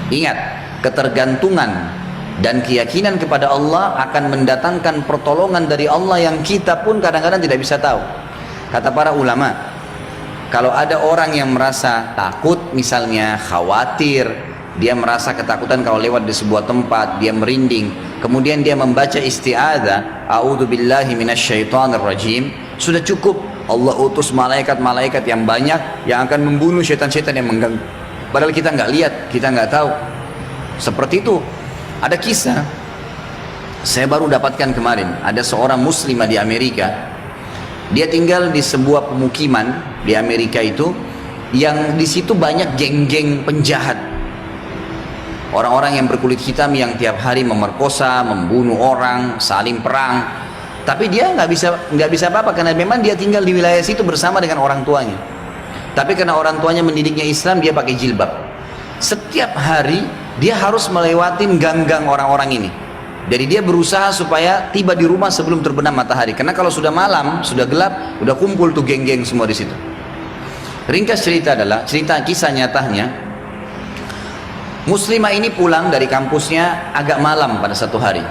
Ingat, ketergantungan dan keyakinan kepada Allah akan mendatangkan pertolongan dari Allah yang kita pun kadang-kadang tidak bisa tahu. Kata para ulama, kalau ada orang yang merasa takut, misalnya khawatir, dia merasa ketakutan kalau lewat di sebuah tempat, dia merinding, kemudian dia membaca isti'adzah, a'udzubillahi minasyaitonirrajim, sudah cukup. Allah utus malaikat-malaikat yang banyak yang akan membunuh syaitan-syaitan yang mengganggu. Padahal kita nggak lihat, kita nggak tahu. Seperti itu. Ada kisah, saya baru dapatkan kemarin, ada seorang muslimah di Amerika. Dia tinggal di sebuah pemukiman di Amerika itu, yang di situ banyak geng-geng penjahat. Orang-orang yang berkulit hitam yang tiap hari memerkosa, membunuh orang, saling perang. Tapi dia nggak bisa apa-apa karena memang dia tinggal di wilayah situ bersama dengan orang tuanya. Tapi karena orang tuanya mendidiknya Islam, dia pakai jilbab. Setiap hari dia harus melewatin gang-gang orang-orang ini. Jadi dia berusaha supaya tiba di rumah sebelum terbenam matahari. Karena kalau sudah malam, sudah gelap, udah kumpul tuh geng-geng semua di situ. Ringkas cerita adalah cerita kisah nyatanya. Muslimah ini pulang dari kampusnya agak malam pada satu hari.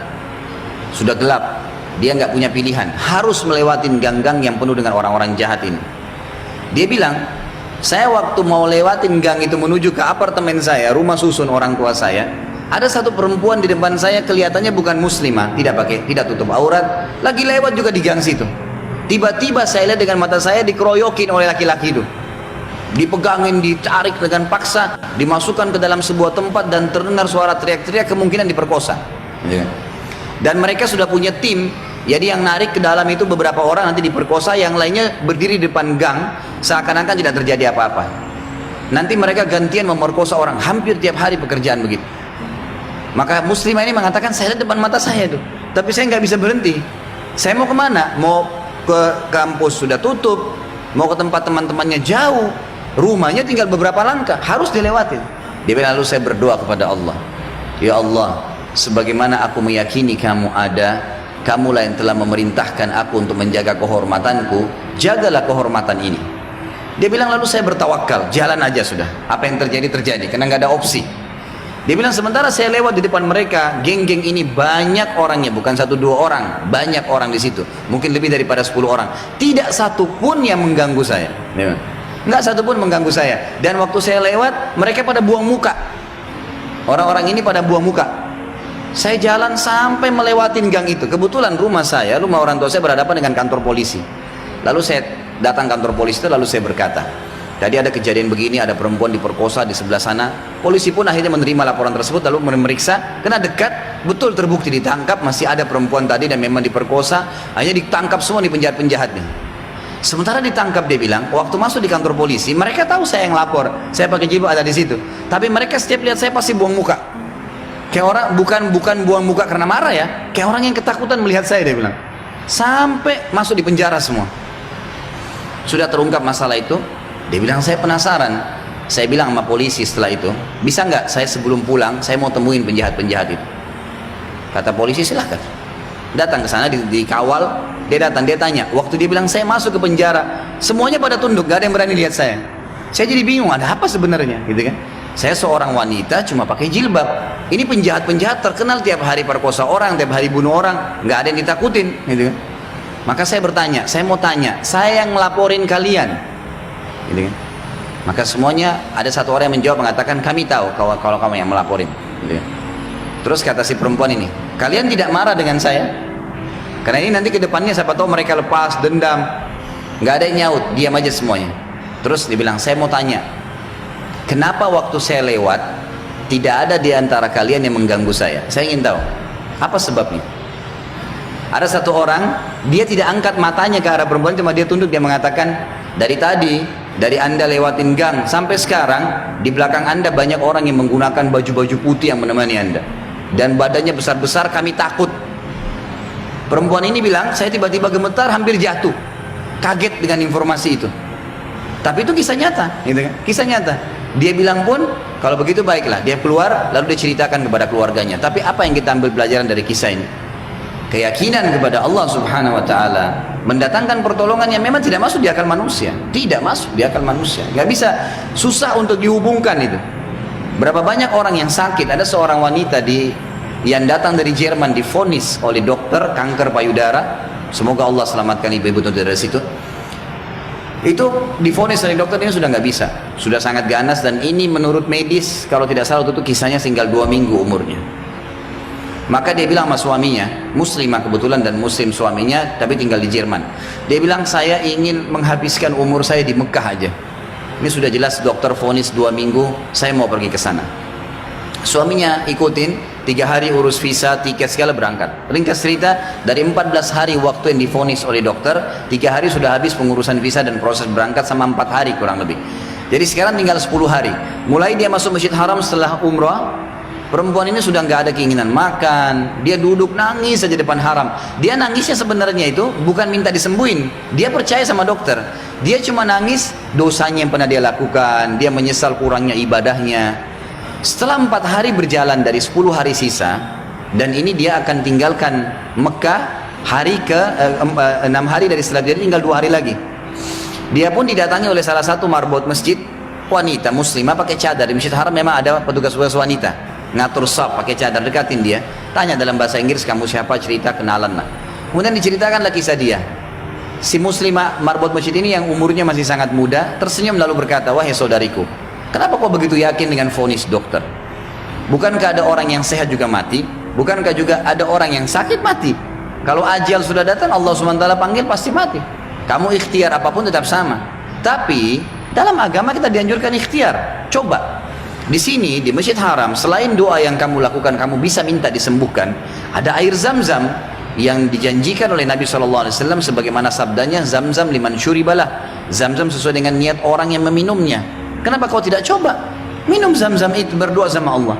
Sudah gelap. Dia nggak punya pilihan, harus melewatin gang-gang yang penuh dengan orang-orang jahat ini. Dia bilang, saya waktu mau lewatin gang itu menuju ke apartemen saya, rumah susun orang tua saya, ada satu perempuan di depan saya, kelihatannya bukan muslimah, tidak tutup aurat, lagi lewat juga di gang situ. Tiba-tiba saya lihat dengan mata saya dikeroyokin oleh laki-laki itu. Dipegangin, ditarik dengan paksa, dimasukkan ke dalam sebuah tempat dan terdengar suara teriak-teriak, kemungkinan diperkosa. Dan mereka sudah punya tim, jadi yang narik ke dalam itu beberapa orang nanti diperkosa, yang lainnya berdiri di depan gang seakan-akan tidak terjadi apa-apa. Nanti mereka gantian memerkosa orang, hampir tiap hari pekerjaan begitu. Maka muslimah ini mengatakan, saya lihat depan mata saya tuh, tapi saya nggak bisa berhenti. Saya mau kemana? Mau ke kampus sudah tutup, mau ke tempat teman-temannya jauh, rumahnya tinggal beberapa langkah, harus dilewatin. Dia bilang, lalu saya berdoa kepada Allah, ya Allah, sebagaimana aku meyakini kamu ada, kamulah yang telah memerintahkan aku untuk menjaga kehormatanku, jagalah kehormatan ini. Dia bilang, lalu saya bertawakal, jalan aja sudah, apa yang terjadi terjadi, karena nggak ada opsi. Dia bilang, sementara saya lewat di depan mereka, geng-geng ini banyak orangnya, bukan satu dua orang, banyak orang di situ, mungkin lebih daripada 10 orang, tidak satu pun yang mengganggu saya. Nggak satu pun mengganggu saya. Dan waktu saya lewat, mereka pada buang muka, orang-orang ini pada buang muka. Saya jalan sampai melewatin gang itu. Kebetulan rumah saya, rumah orang tua saya berhadapan dengan kantor polisi. Lalu saya datang kantor polisi itu, lalu saya berkata, tadi ada kejadian begini, ada perempuan diperkosa di sebelah sana. Polisi pun akhirnya menerima laporan tersebut, lalu memeriksa, kena dekat, betul terbukti ditangkap, masih ada perempuan tadi dan memang diperkosa. Hanya ditangkap semua di penjahat-penjahat nih. Sementara ditangkap, dia bilang, waktu masuk di kantor polisi, mereka tahu saya yang lapor, saya pakai jilbab ada di situ. Tapi mereka setiap lihat saya pasti buang muka. Kayak orang, bukan buang muka karena marah ya, kayak orang yang ketakutan melihat saya, dia bilang. Sampai masuk di penjara semua. Sudah terungkap masalah itu, dia bilang, saya penasaran. Saya bilang sama polisi setelah itu, bisa nggak saya sebelum pulang, saya mau temuin penjahat-penjahat itu. Kata polisi, silahkan. Datang ke sana, dikawal, dia datang, dia tanya. Waktu dia bilang, saya masuk ke penjara, semuanya pada tunduk, gak ada yang berani lihat saya. Saya jadi bingung, ada apa sebenarnya, gitu kan. Saya seorang wanita cuma pakai jilbab. Ini penjahat-penjahat terkenal tiap hari perkosa orang, tiap hari bunuh orang, nggak ada yang ditakutin, gitu kan. Maka saya bertanya, saya mau tanya, saya yang melaporin kalian, gitu kan. Maka semuanya ada satu orang yang menjawab mengatakan, kami tahu kalau kamu yang melaporin, gitu kan. Terus kata si perempuan ini, kalian tidak marah dengan saya? Karena ini nanti ke depannya siapa tahu mereka lepas dendam. Nggak ada yang nyaut, diam aja semuanya. Terus dia bilang, saya mau tanya, kenapa waktu saya lewat tidak ada di antara kalian yang mengganggu saya? Saya ingin tahu apa sebabnya. Ada satu orang, dia tidak angkat matanya ke arah perempuan, cuma dia tunduk, dia mengatakan, dari tadi, dari anda lewatin gang sampai sekarang, di belakang anda banyak orang yang menggunakan baju-baju putih yang menemani anda, dan badannya besar-besar, kami takut. Perempuan ini bilang, saya tiba-tiba gemetar, hampir jatuh, kaget dengan informasi itu. Tapi itu kisah nyata, gitu kan? Kisah nyata. Dia bilang pun, kalau begitu baiklah. Dia keluar, lalu dia ceritakan kepada keluarganya. Tapi apa yang kita ambil pelajaran dari kisah ini? Keyakinan kepada Allah Subhanahu Wa Taala mendatangkan pertolongan yang memang tidak masuk di akal manusia, tidak masuk di akal manusia. Gak bisa, susah untuk dihubungkan itu. Berapa banyak orang yang sakit, ada seorang wanita yang datang dari Jerman divonis oleh dokter kanker payudara, semoga Allah selamatkan ibu-ibu dari situ. Itu divonis oleh dokter, ini sudah nggak bisa, sudah sangat ganas, dan ini menurut medis kalau tidak salah itu kisahnya tinggal 2 minggu umurnya. Maka dia bilang sama suaminya, muslimah kebetulan dan muslim suaminya, tapi tinggal di Jerman. Dia bilang, saya ingin menghabiskan umur saya di Mekah aja. Ini sudah jelas dokter vonis 2 minggu, saya mau pergi ke sana. Suaminya ikutin, 3 hari urus visa, tiket segala, berangkat. Ringkas cerita, dari 14 hari waktu yang divonis oleh dokter, 3 hari sudah habis pengurusan visa dan proses berangkat sama 4 hari kurang lebih. Jadi sekarang tinggal 10 hari. Mulai dia masuk Masjid Haram setelah umrah, perempuan ini sudah nggak ada keinginan makan, dia duduk nangis saja depan haram. Dia nangisnya sebenarnya itu bukan minta disembuhin, dia percaya sama dokter. Dia cuma nangis dosanya yang pernah dia lakukan, dia menyesal kurangnya ibadahnya. Setelah 4 hari berjalan dari 10 hari sisa, dan ini dia akan tinggalkan Mekah hari ke 6 hari dari setelah, dia tinggal 2 hari lagi. Dia pun didatangi oleh salah satu marbot masjid, wanita muslimah pakai cadar. Di Masjid Haram memang ada petugas-petugas wanita ngatur saf pakai cadar, dekatin dia, tanya dalam bahasa Inggris, kamu siapa, cerita, kenalan lah. Kemudian diceritakanlah kisah dia. Si muslimah marbot masjid ini yang umurnya masih sangat muda tersenyum lalu berkata, wahai saudariku, kenapa kau begitu yakin dengan vonis dokter? Bukankah ada orang yang sehat juga mati? Bukankah juga ada orang yang sakit mati? Kalau ajal sudah datang, Allah SWT panggil pasti mati. Kamu ikhtiar apapun tetap sama. Tapi dalam agama kita dianjurkan ikhtiar. Coba di sini di Masjid Haram, selain doa yang kamu lakukan, kamu bisa minta disembuhkan, ada air Zam-Zam yang dijanjikan oleh Nabi SAW sebagaimana sabdanya, Zam-Zam liman syuribalah, Zam-Zam sesuai dengan niat orang yang meminumnya. Kenapa kau tidak coba minum Zam-Zam itu, berdoa sama Allah?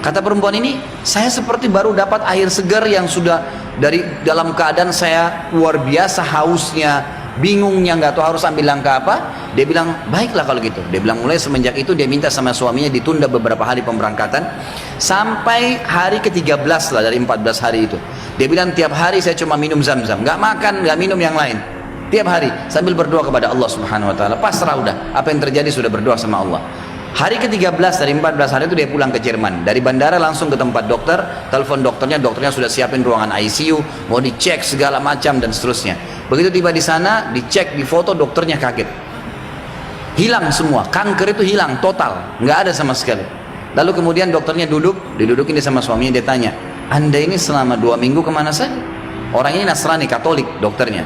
Kata perempuan ini, saya seperti baru dapat air segar yang sudah dari dalam keadaan saya luar biasa hausnya, bingungnya, nggak tahu harus ambil langkah apa. Dia bilang, baiklah kalau gitu. Dia bilang mulai semenjak itu dia minta sama suaminya ditunda beberapa hari pemberangkatan sampai hari ke-13 lah dari 14 hari itu. Dia bilang tiap hari saya cuma minum Zam-Zam, nggak makan, nggak minum yang lain, tiap hari sambil berdoa kepada Allah Subhanahu Wa Taala. Pasrah udah, apa yang terjadi sudah berdoa sama Allah. Hari ke-13 dari 14 hari itu dia pulang ke Jerman. Dari bandara langsung ke tempat dokter, telepon dokternya, dokternya sudah siapin ruangan ICU, mau dicek segala macam dan seterusnya. Begitu tiba di sana, dicek, difoto, dokternya kaget. Hilang semua, kanker itu hilang total, nggak ada sama sekali. Lalu kemudian dokternya didudukin dia sama suaminya, dia tanya, Anda ini selama 2 minggu kemana saja? Orang ini Nasrani, Katolik dokternya.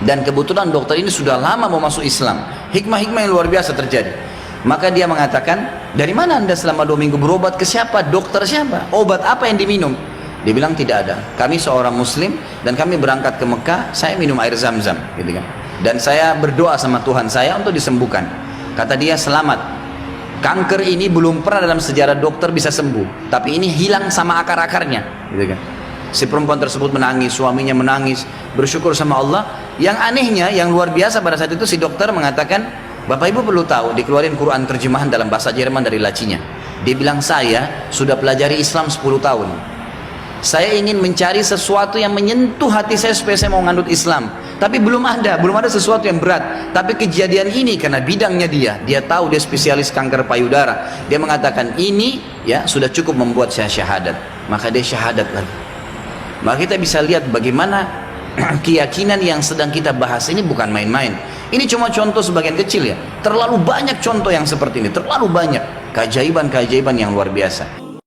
Dan kebetulan dokter ini sudah lama mau masuk Islam. Hikmah-hikmah yang luar biasa terjadi. Maka dia mengatakan, dari mana Anda selama 2 minggu, berobat ke siapa, dokter siapa, obat apa yang diminum? Dia bilang tidak ada, kami seorang muslim dan kami berangkat ke Mekah, saya minum air Zam-Zam gitu kan. Dan saya berdoa sama Tuhan saya untuk disembuhkan. Kata dia, selamat, kanker ini belum pernah dalam sejarah dokter bisa sembuh, tapi ini hilang sama akar-akarnya gitu kan. Si perempuan tersebut menangis, suaminya menangis, bersyukur sama Allah. Yang anehnya, yang luar biasa pada saat itu si dokter mengatakan, Bapak Ibu perlu tahu, dikeluarin Quran terjemahan dalam bahasa Jerman dari lacinya. Dia bilang, saya sudah pelajari Islam 10 tahun. Saya ingin mencari sesuatu yang menyentuh hati saya supaya saya mau ngandut Islam. Tapi belum ada sesuatu yang berat. Tapi kejadian ini karena bidangnya dia tahu, dia spesialis kanker payudara. Dia mengatakan ini ya sudah cukup membuat saya syahadat. Maka dia syahadat lagi. Maka kita bisa lihat bagaimana keyakinan yang sedang kita bahas ini bukan main-main. Ini cuma contoh sebagian kecil ya. Terlalu banyak contoh yang seperti ini, terlalu banyak keajaiban-keajaiban yang luar biasa.